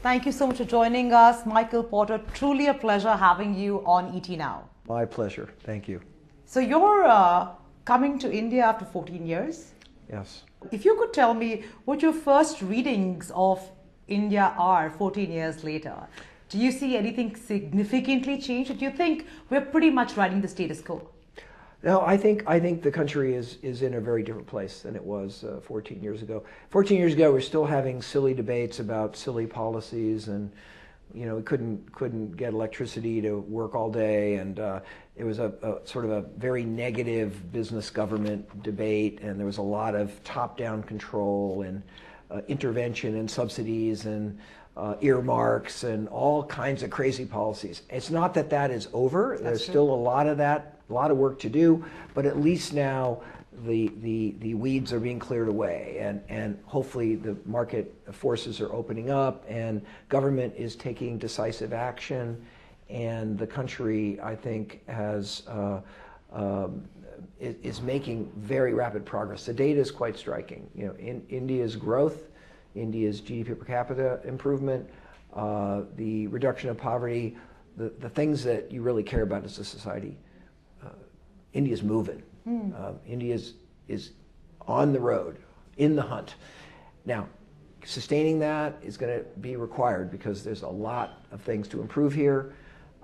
Thank you so much for joining us, Michael Porter. Truly a pleasure having you on ET Now. My pleasure. Thank you. So you're coming to India after 14 years? Yes. If you could tell me what your first readings of India are 14 years later, do you see anything significantly changed? Or do you think we're pretty much riding the status quo? No, I think the country is in a very different place than it was 14 years ago. 14 years ago, we're still having silly debates about silly policies, and we couldn't get electricity to work all day, and it was a sort of a very negative business government debate, and there was a lot of top-down control and intervention and subsidies and earmarks and all kinds of crazy policies. It's not that that is over. There's still a lot of that. A lot of work to do, but at least now the weeds are being cleared away, and hopefully the market forces are opening up, and government is taking decisive action, and the country, I think, is making very rapid progress. The data is quite striking. In India's growth, India's GDP per capita improvement, the reduction of poverty, the things that you really care about as a society. India's moving. India is on the road, in the hunt. Now, sustaining that is going to be required because there's a lot of things to improve here.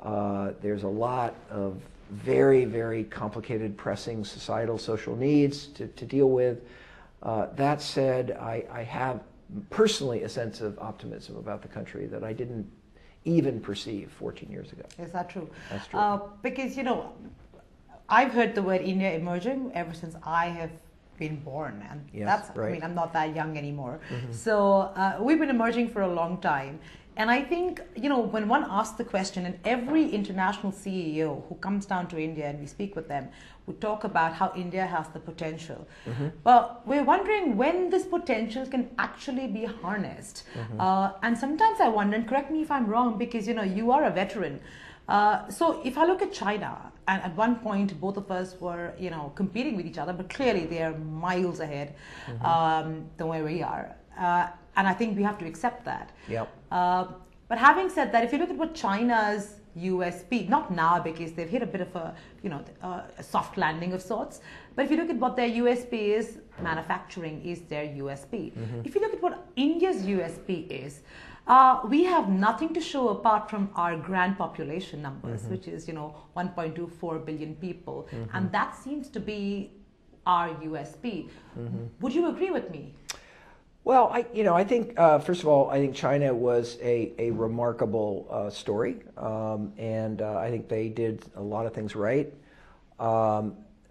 There's a lot of very, very complicated, pressing societal, social needs to deal with. That said, I have personally a sense of optimism about the country that I didn't even perceive 14 years ago. Is that true? That's true. Because, I've heard the word India emerging ever since I have been born, and yes, right. I mean, I'm not that young anymore. So we've been emerging for a long time. And I think, when one asks the question, and every international CEO who comes down to India and we speak with them, would talk about how India has the potential. But we're wondering when this potential can actually be harnessed. And sometimes I wonder, and correct me if I'm wrong, because, you are a veteran. So if I look at China, and at one point both of us were, competing with each other, but clearly they are miles ahead than where we are. And I think we have to accept that. Yep. But having said that, if you look at what China's USP, not now because they've hit a bit of a, a soft landing of sorts, but if you look at what their USP is, manufacturing is their USP. If you look at what India's USP is, we have nothing to show apart from our grand population numbers, which is, 1.24 billion people. And that seems to be our USP. Would you agree with me? Well, I think, first of all, I think China was a remarkable story. And I think they did a lot of things right.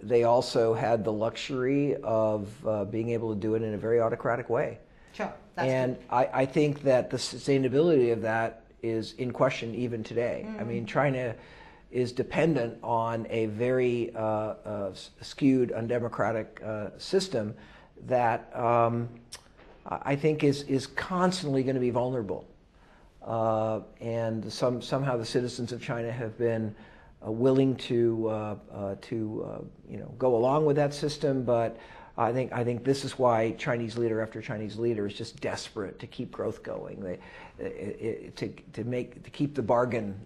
They also had the luxury of being able to do it in a very autocratic way. Sure. And I think that the sustainability of that is in question even today. I mean, China is dependent on a very skewed, undemocratic system that I think is constantly going to be vulnerable. And somehow the citizens of China have been willing to go along with that system, but I think this is why Chinese leader after Chinese leader is just desperate to keep growth going, to keep the bargain,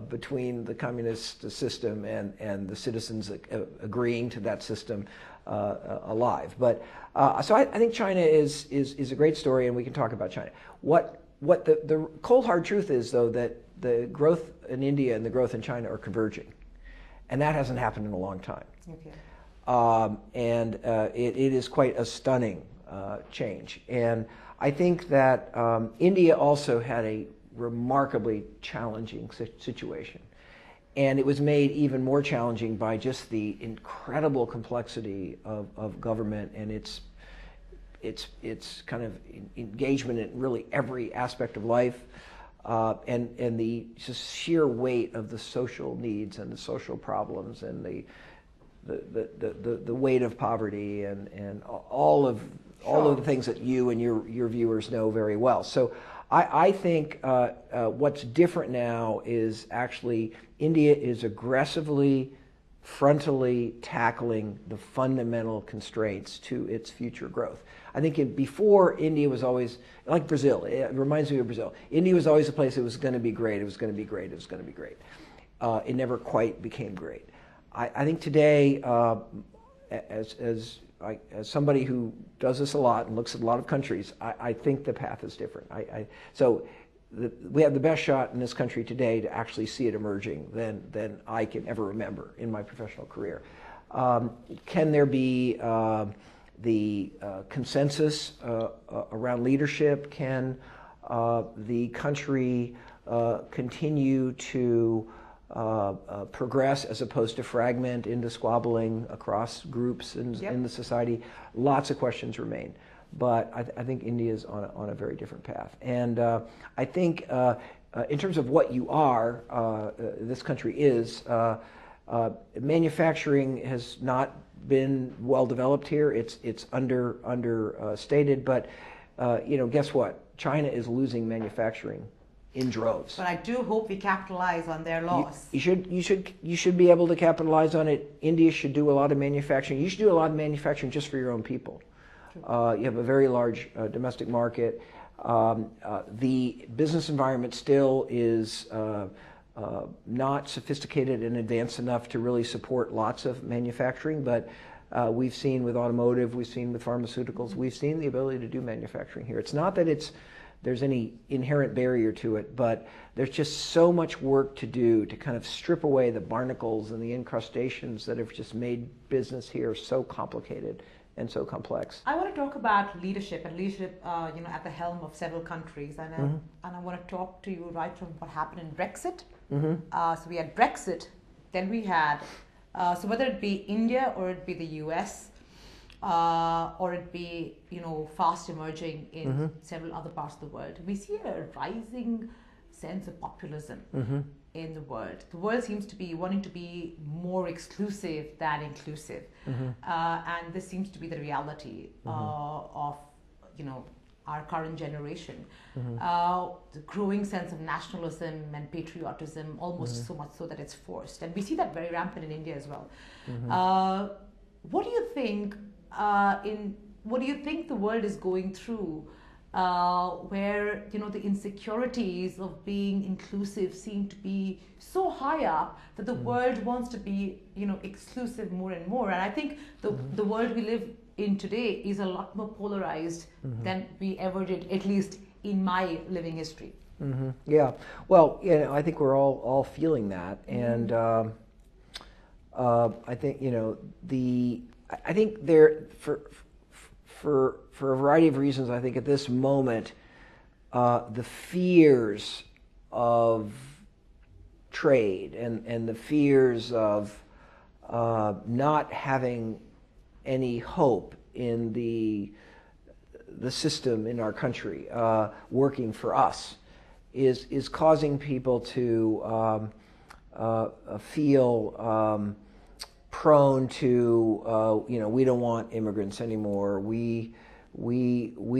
between the communist system and the citizens agreeing to that system alive. But so I think China is a great story, and we can talk about China. What the cold hard truth is, though, that the growth in India and the growth in China are converging, and that hasn't happened in a long time. Okay. And it is quite a stunning change. And I think that India also had a remarkably challenging situation. And it was made even more challenging by just the incredible complexity of government and its kind of engagement in really every aspect of life, and the just sheer weight of the social needs and the social problems and the weight of poverty and all of the things that you and your viewers know very well. So I think what's different now is actually India is aggressively frontally tackling the fundamental constraints to its future growth. I think before, India was always, like Brazil, it reminds me of Brazil. India was always a place that was going to be great, it was going to be great, it was going to be great. It never quite became great. I think today, as somebody who does this a lot and looks at a lot of countries, I think the path is different. We have the best shot in this country today to actually see it emerging than I can ever remember in my professional career. Can there be the consensus around leadership? Can the country continue to progress as opposed to fragment into squabbling across groups in the society? Lots of questions remain. But I think India is on a very different path. And I think in terms of what you are, this country is, manufacturing has not been well developed here. It's understated. But guess what? China is losing manufacturing in droves. But I do hope we capitalize on their loss. You should be able to capitalize on it. India should do a lot of manufacturing. You should do a lot of manufacturing just for your own people. You have a very large domestic market. The business environment still is not sophisticated and advanced enough to really support lots of manufacturing, but we've seen with automotive, we've seen with pharmaceuticals, we've seen the ability to do manufacturing here. It's not that there's any inherent barrier to it, but there's just so much work to do to kind of strip away the barnacles and the incrustations that have just made business here so complicated and so complex. I want to talk about leadership and leadership, at the helm of several countries, and I want to talk to you right from what happened in Brexit. So we had Brexit, then we had, so whether it be India or it be the US, or it be fast emerging in several other parts of the world, we see a rising sense of populism in the world. The world seems to be wanting to be more exclusive than inclusive, and this seems to be the reality of our current generation. The growing sense of nationalism and patriotism, almost so much so that it's forced, and we see that very rampant in India as well. What do you think? What do you think the world is going through? Where the insecurities of being inclusive seem to be so high up that the world wants to be exclusive more and more. And I think the world we live in today is a lot more polarized than we ever did, at least in my living history. Yeah, well, I think we're all feeling that, and I think I think there for a variety of reasons, I think at this moment, the fears of trade and the fears of not having any hope in the system in our country working for us is causing people to feel prone to we don't want immigrants anymore. We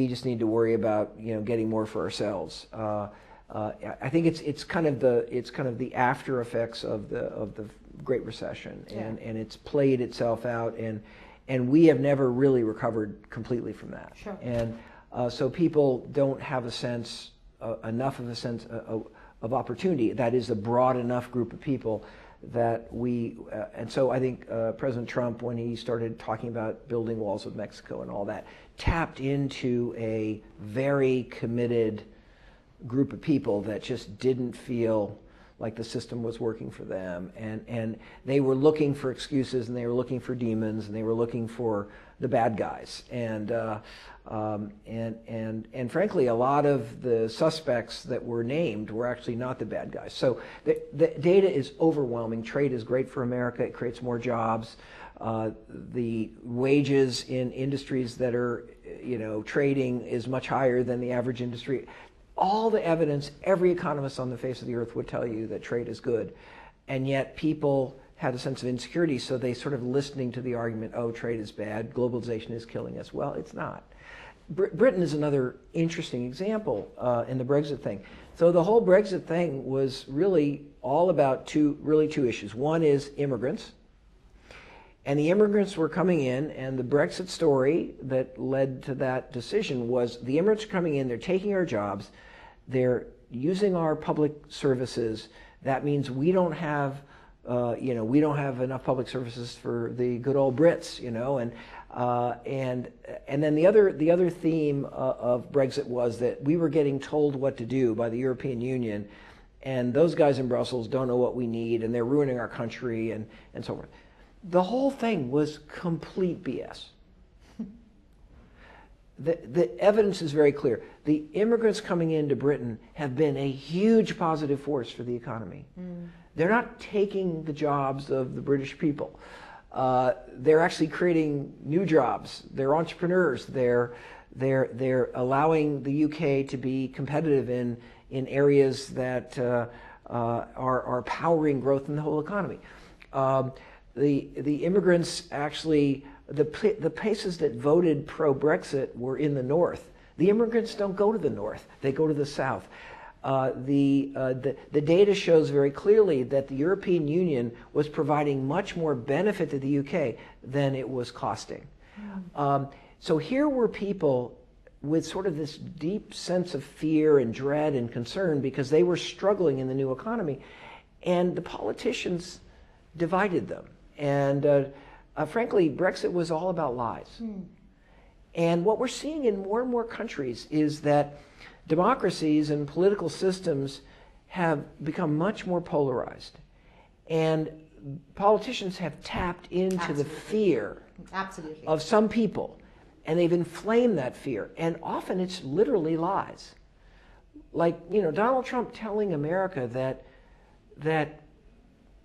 just need to worry about getting more for ourselves. I think it's kind of the after effects of the Great Recession, and it's played itself out, and we have never really recovered completely from that. Sure. And so people don't have enough of a sense of opportunity. That is a broad enough group of people that and so I think President Trump, when he started talking about building walls with Mexico and all that, tapped into a very committed group of people that just didn't feel like the system was working for them, and they were looking for excuses, and they were looking for demons, and they were looking for the bad guys, and frankly, a lot of the suspects that were named were actually not the bad guys. So the data is overwhelming. Trade is great for America. It creates more jobs. The wages in industries that are trading is much higher than the average industry. All the evidence, every economist on the face of the earth would tell you that trade is good. And yet people had a sense of insecurity, so they sort of listening to the argument, oh, trade is bad, globalization is killing us. Well, it's not. Britain is another interesting example in the Brexit thing. So the whole Brexit thing was really all about two issues. One is immigrants, And the immigrants were coming in, and the Brexit story that led to that decision was the immigrants are coming in, they're taking our jobs, they're using our public services. That means we don't have, we don't have enough public services for the good old Brits, and then the other theme of Brexit was that we were getting told what to do by the European Union, and those guys in Brussels don't know what we need, and they're ruining our country, and so forth. The whole thing was complete BS. The evidence is very clear. The immigrants coming into Britain have been a huge positive force for the economy. They're not taking the jobs of the British people. They're actually creating new jobs. They're entrepreneurs. They're allowing the UK to be competitive in areas that are powering growth in the whole economy. The immigrants actually, the places that voted pro-Brexit were in the north. The immigrants don't go to the north, they go to the south. The data shows very clearly that the European Union was providing much more benefit to the UK than it was costing. So here were people with sort of this deep sense of fear and dread and concern because they were struggling in the new economy, and the politicians divided them. And frankly, Brexit was all about lies. And what we're seeing in more and more countries is that democracies and political systems have become much more polarized. And politicians have tapped into the fear of some people, and they've inflamed that fear. And often it's literally lies. Like, Donald Trump telling America that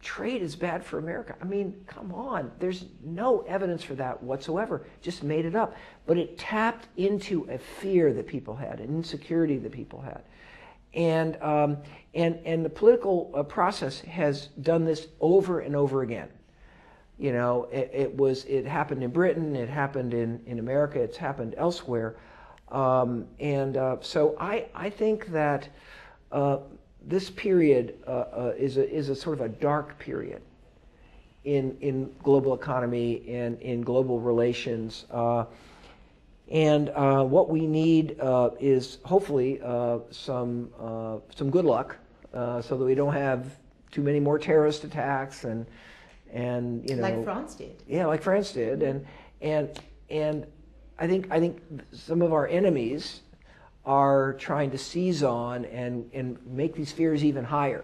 trade is bad for America. I mean, come on. There's no evidence for that whatsoever. Just made it up. But it tapped into a fear that people had, an insecurity that people had. And the political process has done this over and over again. It happened in Britain, it happened in America, it's happened elsewhere. So I think that this period is a sort of a dark period in global economy and in global relations. What we need is hopefully some good luck, so that we don't have too many more terrorist attacks and like France did. Yeah, like France did, and I think some of our enemies are trying to seize on and make these fears even higher.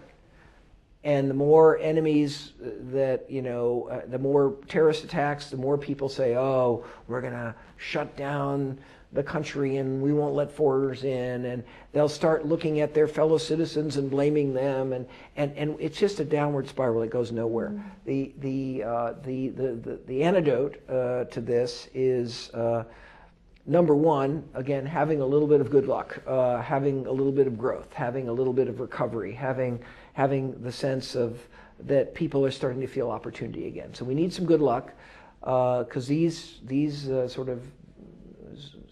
And the more enemies that, the more terrorist attacks, the more people say, oh, we're going to shut down the country and we won't let foreigners in. And they'll start looking at their fellow citizens and blaming them. And it's just a downward spiral. It goes nowhere. Mm-hmm. The antidote to this is, number one, again, having a little bit of good luck, having a little bit of growth, having a little bit of recovery, having the sense of that people are starting to feel opportunity again. So we need some good luck, because these sort of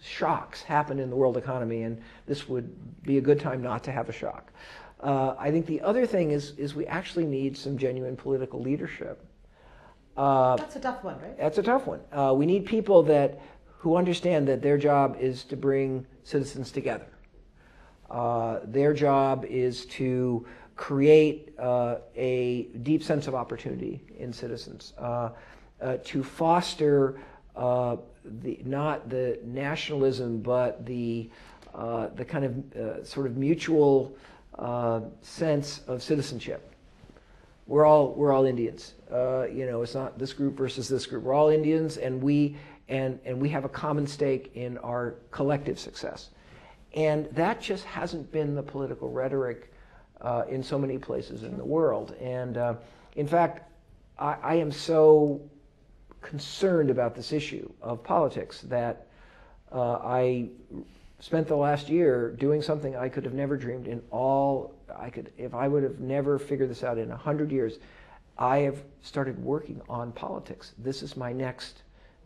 shocks happen in the world economy, and this would be a good time not to have a shock. I think the other thing is we actually need some genuine political leadership. That's a tough one, right? That's a tough one. We need people who understand that their job is to bring citizens together. Their job is to create a deep sense of opportunity in citizens, to foster not the nationalism, but the kind of sort of mutual sense of citizenship. We're all Indians. It's not this group versus this group. We're all Indians, and we have a common stake in our collective success. And that just hasn't been the political rhetoric in so many places in the world. And in fact, I am so concerned about this issue of politics that I spent the last year doing something I could have never dreamed if I would have never figured this out in 100 years. I have started working on politics. This is my next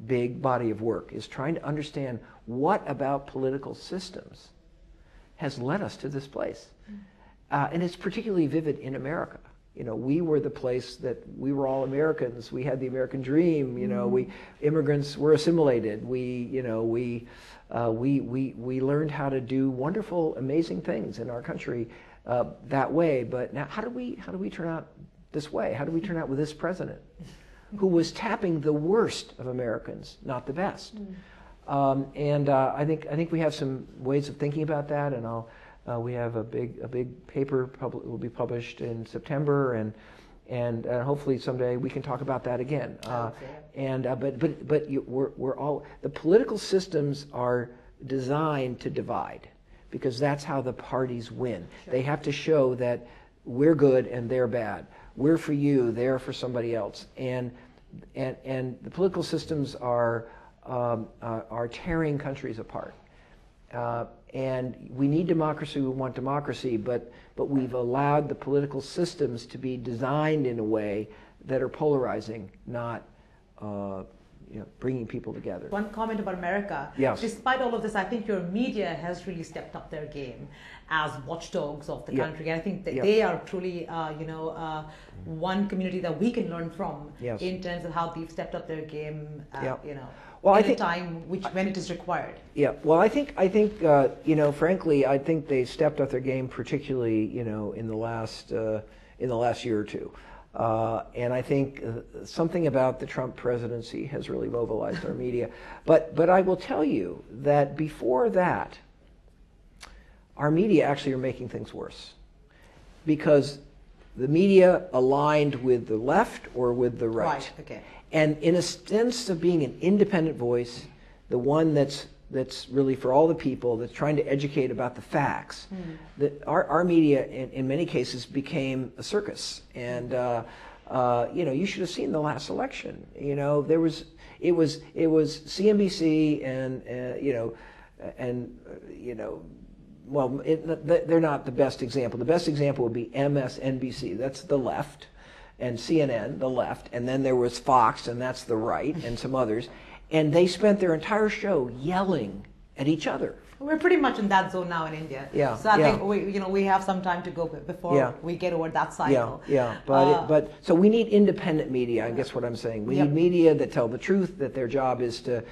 big body of work, is trying to understand what about political systems has led us to this place. And it's particularly vivid in America. we were the place that we were all Americans. We had the American dream. We immigrants were assimilated. We learned how to do wonderful, amazing things in our country that way. But now, how do we turn out this way? How do we turn out with this president, who was tapping the worst of Americans, not the best? I think we have some ways of thinking about that, and we have a big paper will be published in September, and hopefully someday we can talk about that again. We're all, the political systems are designed to divide, because that's how the parties win. Sure. They have to show that we're good and they're bad. We're for you, they're for somebody else, and the political systems are tearing countries apart. And we need democracy, we want democracy, but we've allowed the political systems to be designed in a way that are polarizing, not bringing people together. One comment about America. Yes. Despite all of this, I think your media has really stepped up their game as watchdogs of the country. And I think that they are truly, one community that we can learn from in terms of how they've stepped up their game, well, at a time when it is required. Yeah. Well, I think frankly, I think they stepped up their game, particularly, in the last year or two. And I think something about the Trump presidency has really mobilized our media. But I will tell you that before that, our media actually are making things worse, because the media aligned with the left or with the right. Right. Okay. And in a sense of being an independent voice, the one that's really for all the people, that's trying to educate about the facts, that our media in many cases became a circus. And you should have seen the last election. It was CNBC they're not the best example. The best example would be MSNBC. That's the left. And CNN, the left, and then there was Fox, and that's the right, and some others, and they spent their entire show yelling at each other. We're pretty much in that zone now in India. Yeah. So I think we have some time to go before we get over that cycle. But so we need independent media. I guess what I'm saying. We need media that tell the truth, that their job is to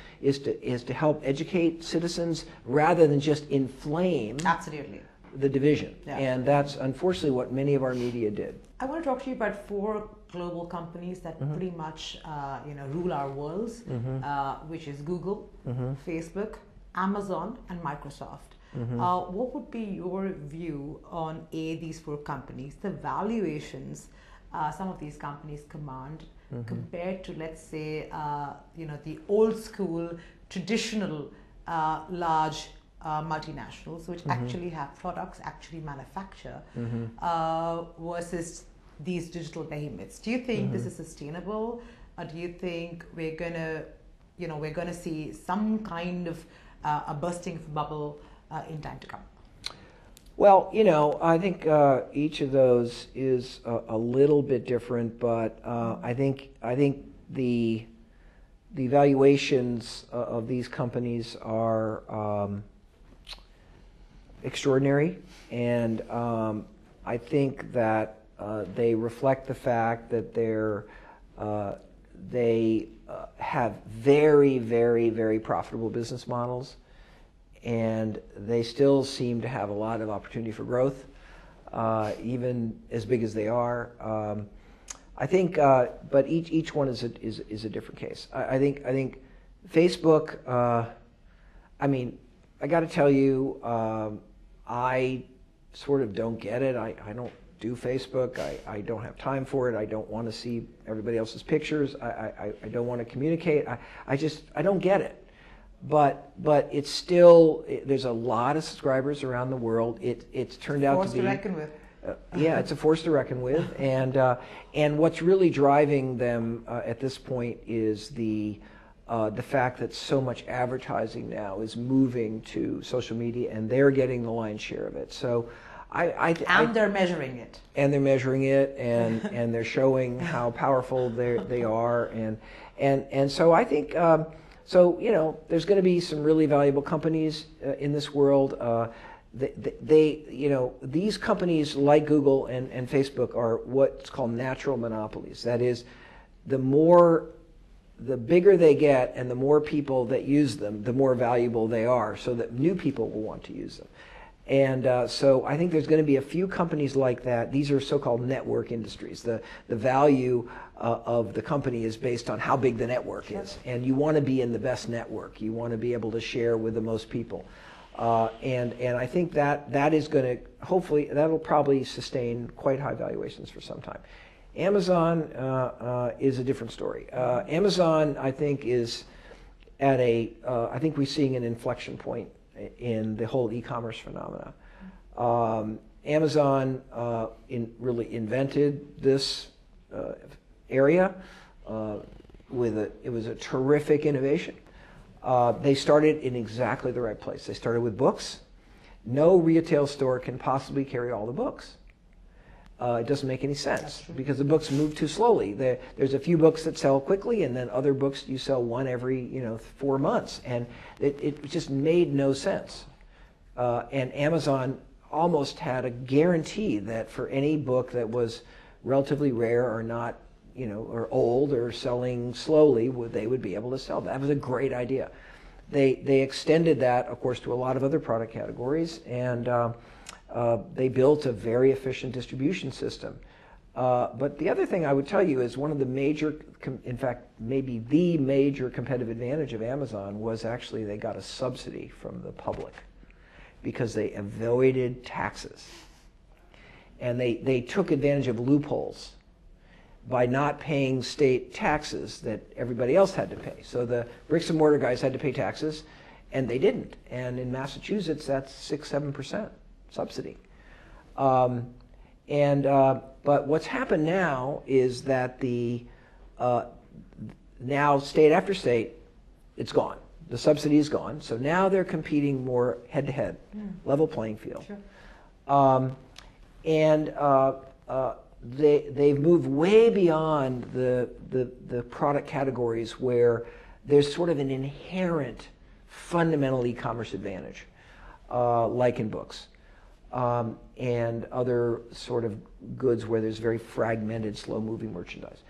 help educate citizens rather than just inflame. Absolutely. The division. Yeah. And that's unfortunately what many of our media did. I want to talk to you about 4 global companies that pretty much rule our worlds, which is Google, Facebook, Amazon, and Microsoft. What would be your view on these 4 companies, the valuations some of these companies command compared to, let's say, the old school, traditional, large multinationals, which actually have products, actually manufacture, versus these digital behemoths? Do you think this is sustainable, or do you think we're gonna see some kind of a bursting of a bubble in time to come? Well, I think each of those is a little bit different, but I think the valuations of these companies are extraordinary, and I think that they reflect the fact that they have very, very, very profitable business models, and they still seem to have a lot of opportunity for growth, even as big as they are. I think, but each one is a different case. I think Facebook. I got to tell you, I sort of don't get it. I don't do Facebook. I don't have time for it. I don't want to see everybody else's pictures. I don't want to communicate. I don't get it. But it's still, there's a lot of subscribers around the world. It's turned out to be... Force to reckon with. Yeah, it's a force to reckon with. And what's really driving them at this point is the fact that so much advertising now is moving to social media, and they're getting the lion's share of it. So they're measuring it. And they're measuring it, and they're showing how powerful they are, and so I think there's going to be some really valuable companies in this world. these companies like Google and Facebook are what's called natural monopolies. That is, the bigger they get and the more people that use them, the more valuable they are, so that new people will want to use them. And so I think there's going to be a few companies like that. These are so-called network industries. The value of the company is based on how big the network is. And you want to be in the best network. You want to be able to share with the most people. And I think that is going to, hopefully, that'll probably sustain quite high valuations for some time. Amazon is a different story. Amazon, I think, is at I think we're seeing an inflection point in the whole e-commerce phenomena. Amazon really invented this area it was a terrific innovation. They started in exactly the right place. They started with books. No retail store can possibly carry all the books. It doesn't make any sense because the books move too slowly. There's a few books that sell quickly, and then other books you sell one every 4 months, and it just made no sense. And Amazon almost had a guarantee that for any book that was relatively rare or not, or old or selling slowly, they would be able to sell. That was a great idea. They extended that, of course, to a lot of other product categories, and they built a very efficient distribution system. But the other thing I would tell you is one of the major, in fact, maybe the major competitive advantage of Amazon was actually they got a subsidy from the public because they avoided taxes. And they took advantage of loopholes by not paying state taxes that everybody else had to pay. So the bricks and mortar guys had to pay taxes, and they didn't. And in Massachusetts, that's 6-7% subsidy. But what's happened now is that now state after state, it's gone. The subsidy is gone. So now they're competing more head-to-head, level playing field. Sure. They've moved way beyond the product categories where there's sort of an inherent fundamental e-commerce advantage, like in books. And other sort of goods where there's very fragmented, slow-moving merchandise.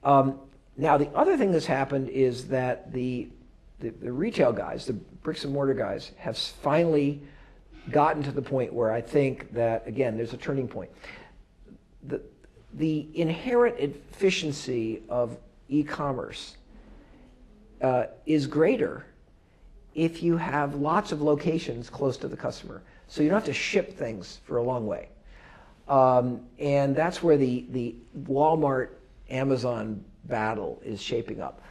Now, the other thing that's happened is that the retail guys, the bricks and mortar guys, have finally gotten to the point where I think that, again, there's a turning point. The inherent efficiency of e-commerce is greater if you have lots of locations close to the customer. So you don't have to ship things for a long way. And that's where the Walmart-Amazon battle is shaping up.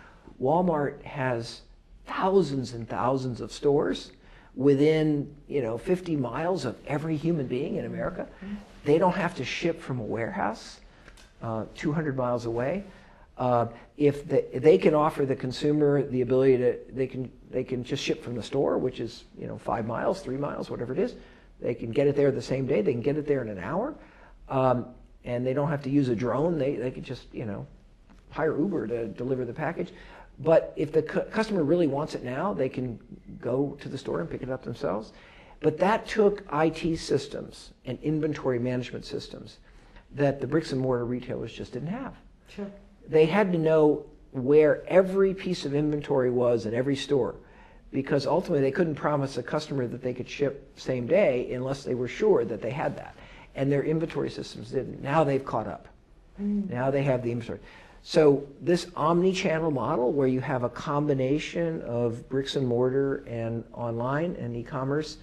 Walmart has thousands and thousands of stores within 50 miles of every human being in America. They don't have to ship from a warehouse 200 miles away. If they can offer the consumer the ability they can just ship from the store, which is 5 miles, 3 miles, whatever it is. They can get it there the same day. They can get it there in an hour, and they don't have to use a drone. They could just hire Uber to deliver the package. But if the customer really wants it now, they can go to the store and pick it up themselves. But that took IT systems and inventory management systems that the bricks and mortar retailers just didn't have. Sure. They had to know where every piece of inventory was in every store, because ultimately they couldn't promise a customer that they could ship same day unless they were sure that they had that. And their inventory systems didn't. Now they've caught up. Now they have the inventory. So this omni-channel model where you have a combination of bricks and mortar and online and e-commerce,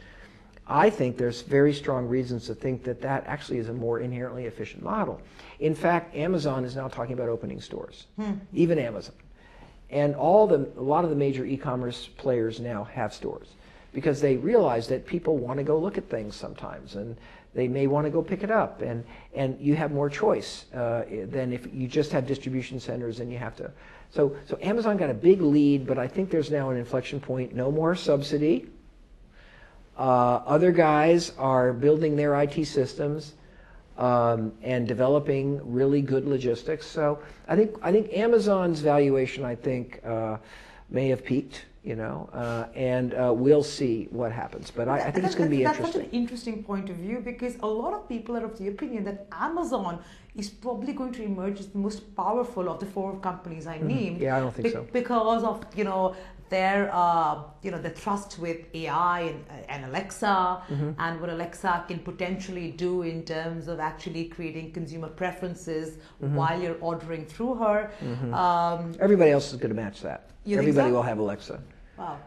I think there's very strong reasons to think that that actually is a more inherently efficient model. In fact, Amazon is now talking about opening stores, even Amazon. And a lot of the major e-commerce players now have stores because they realize that people want to go look at things sometimes, and they may want to go pick it up, and you have more choice than if you just have distribution centers and you have to. So Amazon got a big lead, but I think there's now an inflection point. No more subsidy. Other guys are building their IT systems and developing really good logistics. So I think Amazon's valuation, may have peaked. and we'll see what happens. But I think it's going to be interesting. That's such an interesting point of view, because a lot of people are of the opinion that Amazon is probably going to emerge as the most powerful of the four companies I named. Yeah, I don't think so. Because of their their trust with AI and Alexa, and what Alexa can potentially do in terms of actually creating consumer preferences while you're ordering through her. Everybody else is going to match that. Everybody will have Alexa. Wow.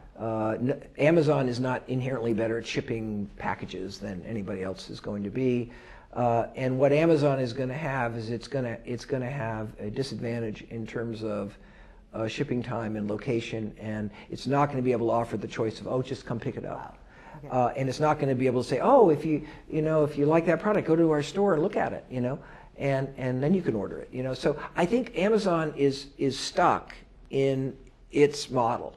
Amazon is not inherently better at shipping packages than anybody else is going to be. And what Amazon is going to have is it's going to have a disadvantage in terms of shipping time and location, and it's not going to be able to offer the choice of, just come pick it up. Wow. Okay. And it's not going to be able to say, if you like that product, go to our store and look at it, and then you can order it, So I think Amazon is stuck in its model.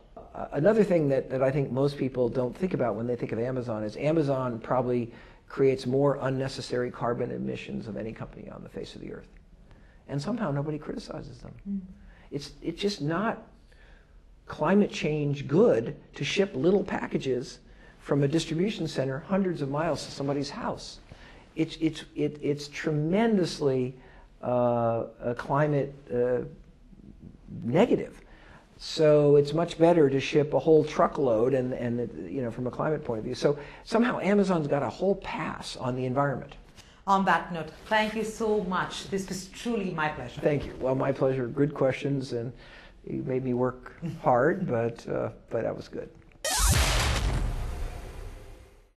Another thing that I think most people don't think about when they think of Amazon is Amazon probably creates more unnecessary carbon emissions of any company on the face of the earth. And somehow nobody criticizes them. It's just not climate change good to ship little packages from a distribution center hundreds of miles to somebody's house. It's tremendously climate negative. So it's much better to ship a whole truckload and from a climate point of view. So somehow Amazon's got a whole pass on the environment. On that note, thank you so much. This was truly my pleasure. Thank you. Well, my pleasure. Good questions, and you made me work hard, but that was good.